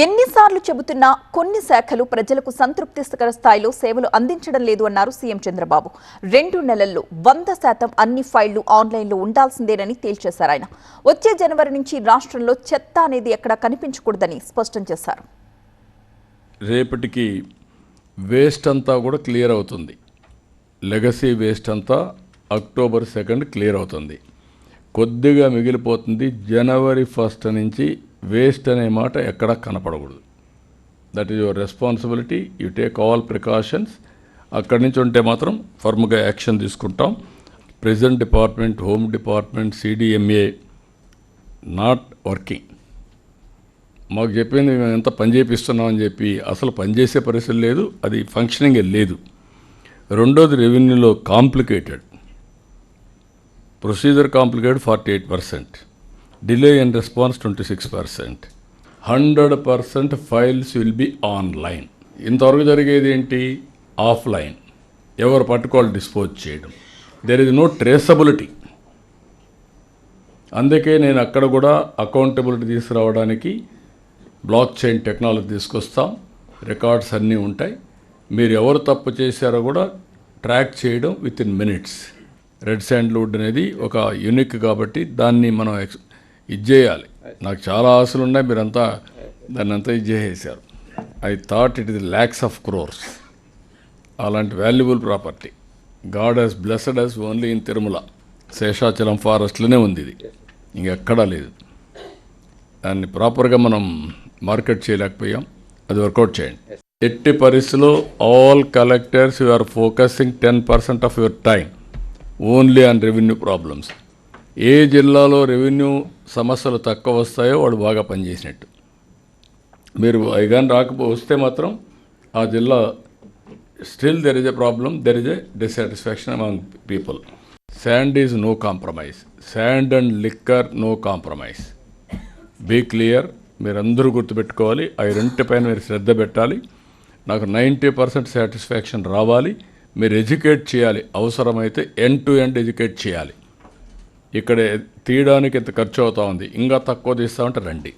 ఎన్నిసార్లు చెబుతున్నా కొన్ని శాఖలు ప్రజలకు సంతృప్తికర స్థాయిలో సేవలు అందించడం లేదు అన్నారు సీఎం చంద్రబాబు. 2 నెలల్లో 100% అన్ని ఫైళ్లు ఆన్లైన్లో ఉండాల్సిందేనని తేల్చేశారు ఆయన. వచ్చే జనవరి నుంచి రాష్ట్రంలో చెత్త అనేది ఎక్కడా కనిపించకూడదని స్పష్టం చేశారు. రేపటికి వేస్ట్ అంతా కూడా క్లియర్ అవుతుంది. లెగసీ వేస్ట్ అంతా అక్టోబర్ 2 క్లియర్ అవుతుంది. కొద్దిగా మిగిలిపోతుంది. జనవరి 1 నుంచి వేస్ట్ అనే మాట ఎక్కడా కనపడకూడదు. That is your responsibility. You take all precautions. అక్కడి నుంచి ఉంటే మాత్రం ఫర్మ్గా యాక్షన్ తీసుకుంటాం. Present department, home department, CDMA not working. మాకు చెప్పింది మేము ఎంత పని చేపిస్తున్నామని చెప్పి అసలు పనిచేసే పరిస్థితి లేదు. అది ఫంక్షనింగే లేదు. రెండోది రెవెన్యూలో complicated procedure, complicated 48%, delay in response 26%, 100% files will be online. ఇంతవరకు జరిగేది ఏంటి? ఆఫ్లైన్. ఎవరు పట్టుకోవాలి డిస్పోజ్ చేయడం. There is no traceability. అందుకే నేను అక్కడ కూడా అకౌంటబిలిటీ తీసుకురావడానికి బ్లాక్ చైన్ టెక్నాలజీ తీసుకొస్తాం. రికార్డ్స్ అన్నీ ఉంటాయి. మీరు ఎవరు తప్పు చేశారో కూడా ట్రాక్ చేయడం within minutes. Red sandalwood అనేది ఒక యూనిక్ కాబట్టి దాన్ని మనం ఇచ్చేయాలి. నాకు చాలా ఆశలు ఉన్నాయి. మీరంతా దాన్ని అంతా ఇచ్చేసారు. I thought it is lakhs of crores. అలాంటి valuable property God has blessed us only in Tirumala. Seshachalam ఫారెస్ట్లోనే ఉంది. ఇది ఇంకెక్కడా లేదు. దాన్ని ప్రాపర్గా మనం మార్కెట్ చేయలేకపోయాం. అది వర్కౌట్ చేయండి. ఎట్టి పరిస్థితిలో all collectors you are focusing 10% of your time only on revenue problems. ఏ జిల్లాలో రెవెన్యూ సమస్యలు తక్కువ వస్తాయో వాడు బాగా పనిచేసినట్టు. మీరు అవి కానీ వస్తే మాత్రం ఆ జిల్లా still there is a problem, there is a dissatisfaction among people. Sand is no compromise. Sand and liquor no compromise. Be clear. మీరందరూ గుర్తుపెట్టుకోవాలి. ఆ రెంటిపైన మీరు శ్రద్ధ పెట్టాలి. నాకు 90% సాటిస్ఫాక్షన్ రావాలి. మీరు ఎడ్యుకేట్ చేయాలి. అవసరమైతే ఎండ్ టు ఎండ్ ఎడ్యుకేట్ చేయాలి. ఇక్కడ తీయడానికి ఎంత ఖర్చు అవుతా ఉంది, ఇంకా తక్కువ తీస్తామంటే రండి.